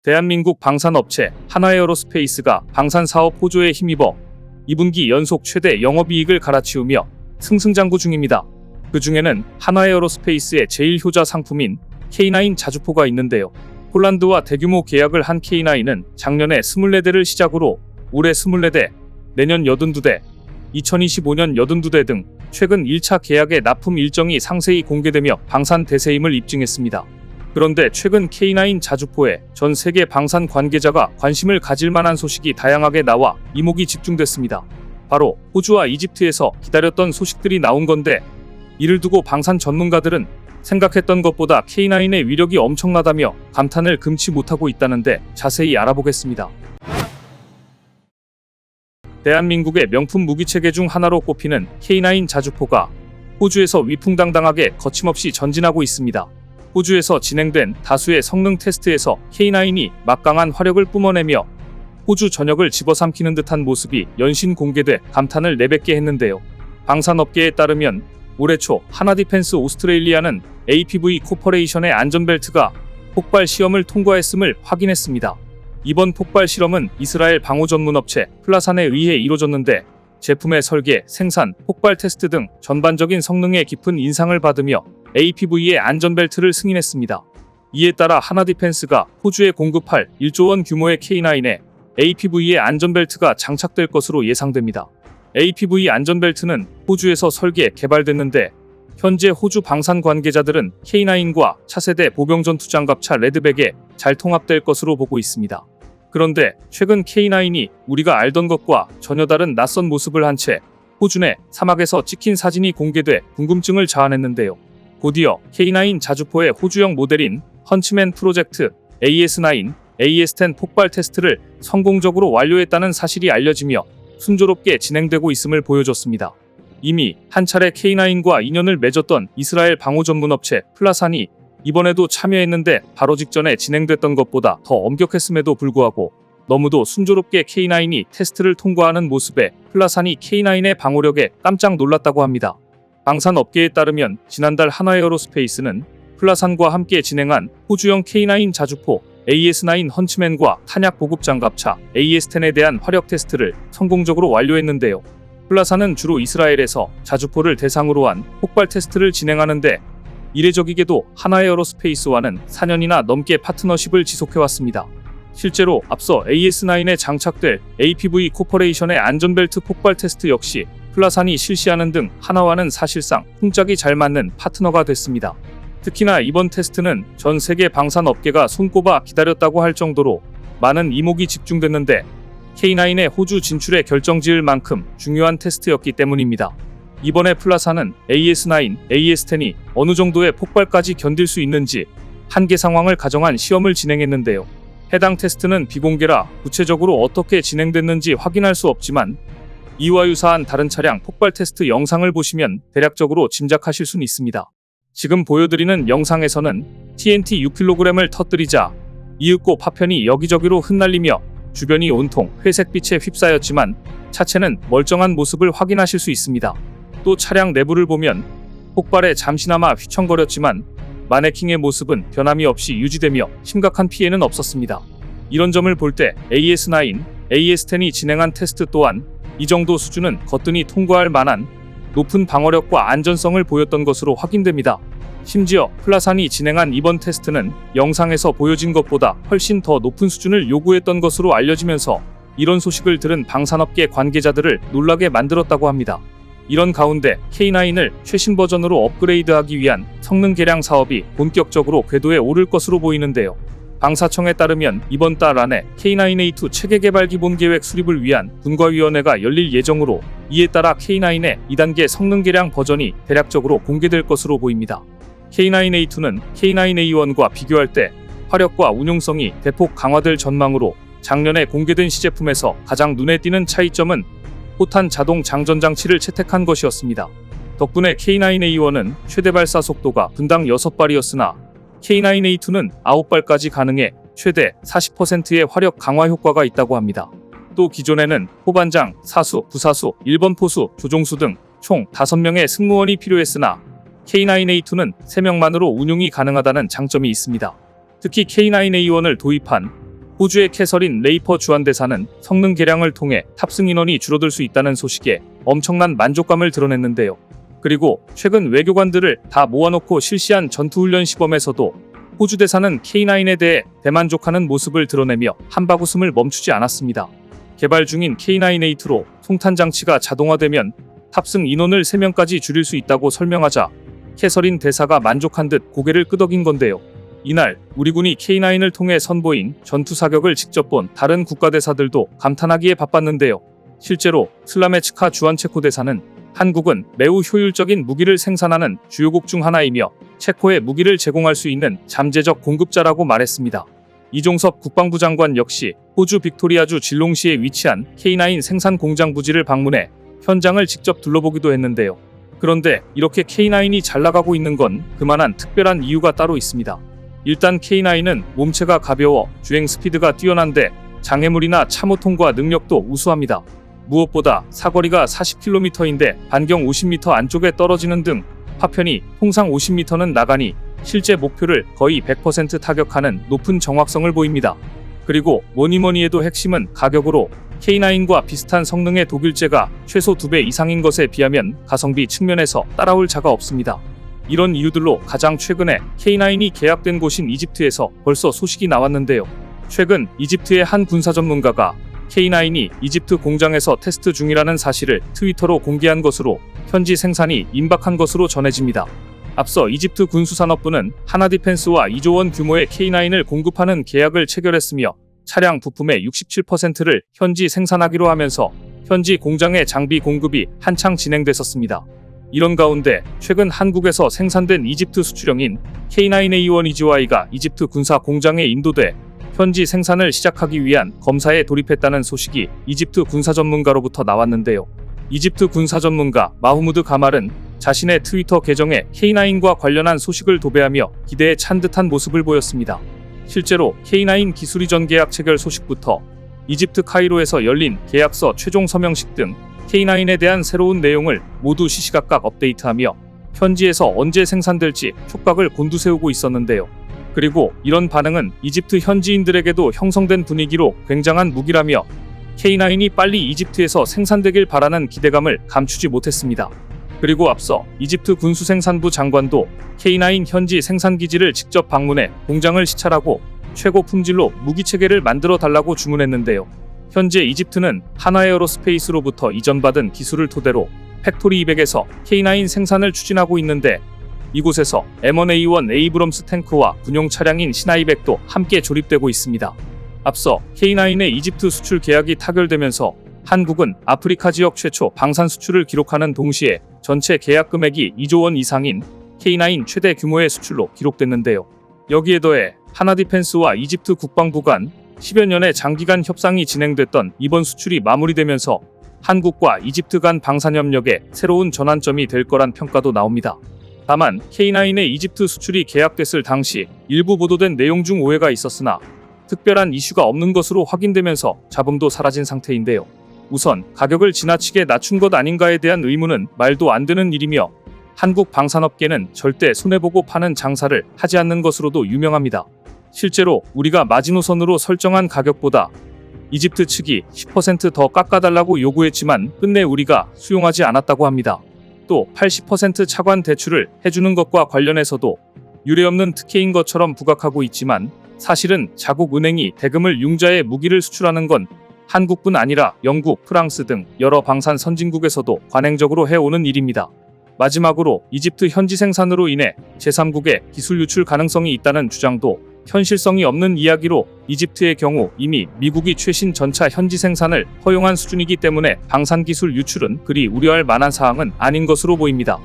대한민국 방산업체 한화에어로스페이스가 방산사업 호조에 힘입어 2분기 연속 최대 영업이익을 갈아치우며 승승장구 중입니다. 그 중에는 한화에어로스페이스의 제1효자 상품인 K9 자주포가 있는데요. 폴란드와 대규모 계약을 한 K9은 작년에 24대를 시작으로 올해 24대, 내년 82대, 2025년 82대 등 최근 1차 계약의 납품 일정이 상세히 공개되며 방산 대세임을 입증했습니다. 그런데 최근 K9 자주포에 전 세계 방산 관계자가 관심을 가질 만한 소식이 다양하게 나와 이목이 집중됐습니다. 바로 호주와 이집트에서 기다렸던 소식들이 나온 건데, 이를 두고 방산 전문가들은 생각했던 것보다 K9의 위력이 엄청나다며 감탄을 금치 못하고 있다는데 자세히 알아보겠습니다. 대한민국의 명품 무기체계 중 하나로 꼽히는 K9 자주포가 호주에서 위풍당당하게 거침없이 전진하고 있습니다. 호주에서 진행된 다수의 성능 테스트에서 K9이 막강한 화력을 뿜어내며 호주 전역을 집어삼키는 듯한 모습이 연신 공개돼 감탄을 내뱉게 했는데요. 방산업계에 따르면 올해 초 하나디펜스 오스트레일리아는 APV 코퍼레이션의 안전벨트가 폭발 시험을 통과했음을 확인했습니다. 이번 폭발 실험은 이스라엘 방호 전문 업체 플라산에 의해 이뤄졌는데, 제품의 설계, 생산, 폭발 테스트 등 전반적인 성능에 깊은 인상을 받으며 APV의 안전벨트를 승인했습니다. 이에 따라 하나디펜스가 호주에 공급할 1조 원 규모의 K9에 APV의 안전벨트가 장착될 것으로 예상됩니다. APV 안전벨트는 호주에서 설계, 개발됐는데 현재 호주 방산 관계자들은 K9과 차세대 보병전투장갑차 레드백에 잘 통합될 것으로 보고 있습니다. 그런데 최근 K9이 우리가 알던 것과 전혀 다른 낯선 모습을 한 채 호주 내 사막에서 찍힌 사진이 공개돼 궁금증을 자아냈는데요. 곧이어 K9 자주포의 호주형 모델인 헌츠맨 프로젝트 AS9, AS10 폭발 테스트를 성공적으로 완료했다는 사실이 알려지며 순조롭게 진행되고 있음을 보여줬습니다. 이미 한 차례 K9과 인연을 맺었던 이스라엘 방호 전문 업체 플라산이 이번에도 참여했는데, 바로 직전에 진행됐던 것보다 더 엄격했음에도 불구하고 너무도 순조롭게 K9이 테스트를 통과하는 모습에 플라산이 K9의 방호력에 깜짝 놀랐다고 합니다. 방산업계에 따르면 지난달 한화에어로스페이스는 플라산과 함께 진행한 호주형 K9 자주포 AS9 헌츠맨과 탄약 보급 장갑차 AS10에 대한 화력 테스트를 성공적으로 완료했는데요. 플라산은 주로 이스라엘에서 자주포를 대상으로 한 폭발 테스트를 진행하는데, 이례적이게도 한화에어로스페이스와는 4년이나 넘게 파트너십을 지속해왔습니다. 실제로 앞서 AS9에 장착될 APV 코퍼레이션의 안전벨트 폭발 테스트 역시 플라산이 실시하는 등 한화와는 사실상 쿵짝이 잘 맞는 파트너가 됐습니다. 특히나 이번 테스트는 전 세계 방산업계가 손꼽아 기다렸다고 할 정도로 많은 이목이 집중됐는데, K9의 호주 진출에 결정지을 만큼 중요한 테스트였기 때문입니다. 이번에 플라산은 AS9, AS10이 어느 정도의 폭발까지 견딜 수 있는지 한계 상황을 가정한 시험을 진행했는데요. 해당 테스트는 비공개라 구체적으로 어떻게 진행됐는지 확인할 수 없지만, 이와 유사한 다른 차량 폭발 테스트 영상을 보시면 대략적으로 짐작하실 수는 있습니다. 지금 보여드리는 영상에서는 TNT 6kg을 터뜨리자 이윽고 파편이 여기저기로 흩날리며 주변이 온통 회색빛에 휩싸였지만 차체는 멀쩡한 모습을 확인하실 수 있습니다. 또 차량 내부를 보면 폭발에 잠시나마 휘청거렸지만 마네킹의 모습은 변함이 없이 유지되며 심각한 피해는 없었습니다. 이런 점을 볼 때 AS9, AS10이 진행한 테스트 또한 이 정도 수준은 거뜬히 통과할 만한 높은 방어력과 안전성을 보였던 것으로 확인됩니다. 심지어 플라산이 진행한 이번 테스트는 영상에서 보여진 것보다 훨씬 더 높은 수준을 요구했던 것으로 알려지면서 이런 소식을 들은 방산업계 관계자들을 놀라게 만들었다고 합니다. 이런 가운데 K9을 최신 버전으로 업그레이드하기 위한 성능 개량 사업이 본격적으로 궤도에 오를 것으로 보이는데요. 방사청에 따르면 이번 달 안에 K9A2 체계 개발 기본 계획 수립을 위한 분과위원회가 열릴 예정으로, 이에 따라 K9의 2단계 성능 개량 버전이 대략적으로 공개될 것으로 보입니다. K9A2는 K9A1과 비교할 때 화력과 운용성이 대폭 강화될 전망으로, 작년에 공개된 시제품에서 가장 눈에 띄는 차이점은 포탄 자동 장전 장치를 채택한 것이었습니다. 덕분에 K9A1은 최대 발사 속도가 분당 6발이었으나 K9A2는 9발까지 가능해 최대 40%의 화력 강화 효과가 있다고 합니다. 또 기존에는 포반장, 사수, 부사수, 1번 포수, 조종수 등 총 5명의 승무원이 필요했으나 K9A2는 3명만으로 운용이 가능하다는 장점이 있습니다. 특히 K9A1을 도입한 호주의 캐서린 레이퍼 주한대사는 성능 개량을 통해 탑승 인원이 줄어들 수 있다는 소식에 엄청난 만족감을 드러냈는데요. 그리고 최근 외교관들을 다 모아놓고 실시한 전투훈련 시범에서도 호주 대사는 K9에 대해 대만족하는 모습을 드러내며 한바구음을 멈추지 않았습니다. 개발 중인 K9-8로 송탄 장치가 자동화되면 탑승 인원을 3명까지 줄일 수 있다고 설명하자 캐서린 대사가 만족한 듯 고개를 끄덕인 건데요. 이날 우리 군이 K9을 통해 선보인 전투 사격을 직접 본 다른 국가대사들도 감탄하기에 바빴는데요. 실제로 슬라메츠카 주한체코 대사는 한국은 매우 효율적인 무기를 생산하는 주요국 중 하나이며 체코에 무기를 제공할 수 있는 잠재적 공급자라고 말했습니다. 이종섭 국방부 장관 역시 호주 빅토리아주 질롱시에 위치한 K9 생산 공장 부지를 방문해 현장을 직접 둘러보기도 했는데요. 그런데 이렇게 K9이 잘 나가고 있는 건 그만한 특별한 이유가 따로 있습니다. 일단 K9은 몸체가 가벼워 주행 스피드가 뛰어난데 장애물이나 참호 통과 능력도 우수합니다. 무엇보다 사거리가 40km인데 반경 50m 안쪽에 떨어지는 등 파편이 통상 50m는 나가니 실제 목표를 거의 100% 타격하는 높은 정확성을 보입니다. 그리고 뭐니뭐니 해도 핵심은 가격으로 K9과 비슷한 성능의 독일제가 최소 2배 이상인 것에 비하면 가성비 측면에서 따라올 자가 없습니다. 이런 이유들로 가장 최근에 K9이 계약된 곳인 이집트에서 벌써 소식이 나왔는데요. 최근 이집트의 한 군사 전문가가 K9이 이집트 공장에서 테스트 중이라는 사실을 트위터로 공개한 것으로 현지 생산이 임박한 것으로 전해집니다. 앞서 이집트 군수산업부는 하나디펜스와 2조 원 규모의 K9을 공급하는 계약을 체결했으며 차량 부품의 67%를 현지 생산하기로 하면서 현지 공장의 장비 공급이 한창 진행됐었습니다. 이런 가운데 최근 한국에서 생산된 이집트 수출형인 K9A1EGY가 이집트 군사 공장에 인도돼 현지 생산을 시작하기 위한 검사에 돌입했다는 소식이 이집트 군사 전문가로부터 나왔는데요. 이집트 군사 전문가 마후무드 가말은 자신의 트위터 계정에 K9과 관련한 소식을 도배하며 기대에 찬 듯한 모습을 보였습니다. 실제로 K9 기술 이전 계약 체결 소식부터 이집트 카이로에서 열린 계약서 최종 서명식 등 K9에 대한 새로운 내용을 모두 시시각각 업데이트하며 현지에서 언제 생산될지 촉각을 곤두세우고 있었는데요. 그리고 이런 반응은 이집트 현지인들에게도 형성된 분위기로 굉장한 무기라며 K9이 빨리 이집트에서 생산되길 바라는 기대감을 감추지 못했습니다. 그리고 앞서 이집트 군수생산부 장관도 K9 현지 생산기지를 직접 방문해 공장을 시찰하고 최고 품질로 무기체계를 만들어 달라고 주문했는데요. 현재 이집트는 하나에어로스페이스로부터 이전받은 기술을 토대로 팩토리 200에서 K9 생산을 추진하고 있는데 이곳에서 M1A1 에이브럼스 탱크와 군용 차량인 신하200도 함께 조립되고 있습니다. 앞서 K9의 이집트 수출 계약이 타결되면서 한국은 아프리카 지역 최초 방산 수출을 기록하는 동시에 전체 계약 금액이 2조 원 이상인 K9 최대 규모의 수출로 기록됐는데요. 여기에 더해 하나디펜스와 이집트 국방부 간 10여 년의 장기간 협상이 진행됐던 이번 수출이 마무리되면서 한국과 이집트 간 방산협력에 새로운 전환점이 될 거란 평가도 나옵니다. 다만 K9의 이집트 수출이 계약됐을 당시 일부 보도된 내용 중 오해가 있었으나 특별한 이슈가 없는 것으로 확인되면서 잡음도 사라진 상태인데요. 우선 가격을 지나치게 낮춘 것 아닌가에 대한 의문은 말도 안 되는 일이며 한국 방산업계는 절대 손해보고 파는 장사를 하지 않는 것으로도 유명합니다. 실제로 우리가 마지노선으로 설정한 가격보다 이집트 측이 10% 더 깎아달라고 요구했지만 끝내 우리가 수용하지 않았다고 합니다. 또 80% 차관 대출을 해주는 것과 관련해서도 유례없는 특혜인 것처럼 부각하고 있지만 사실은 자국 은행이 대금을 융자해 무기를 수출하는 건 한국뿐 아니라 영국, 프랑스 등 여러 방산 선진국에서도 관행적으로 해오는 일입니다. 마지막으로 이집트 현지 생산으로 인해 제3국에 기술 유출 가능성이 있다는 주장도 현실성이 없는 이야기로 이집트의 경우 이미 미국이 최신 전차 현지 생산을 허용한 수준이기 때문에 방산기술 유출은 그리 우려할 만한 사항은 아닌 것으로 보입니다.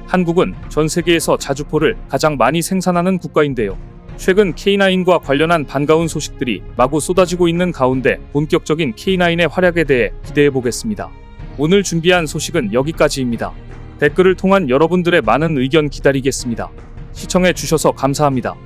한국은 전 세계에서 자주포를 가장 많이 생산하는 국가인데요. 최근 K9과 관련한 반가운 소식들이 마구 쏟아지고 있는 가운데 본격적인 K9의 활약에 대해 기대해보겠습니다. 오늘 준비한 소식은 여기까지입니다. 댓글을 통한 여러분들의 많은 의견 기다리겠습니다. 시청해주셔서 감사합니다.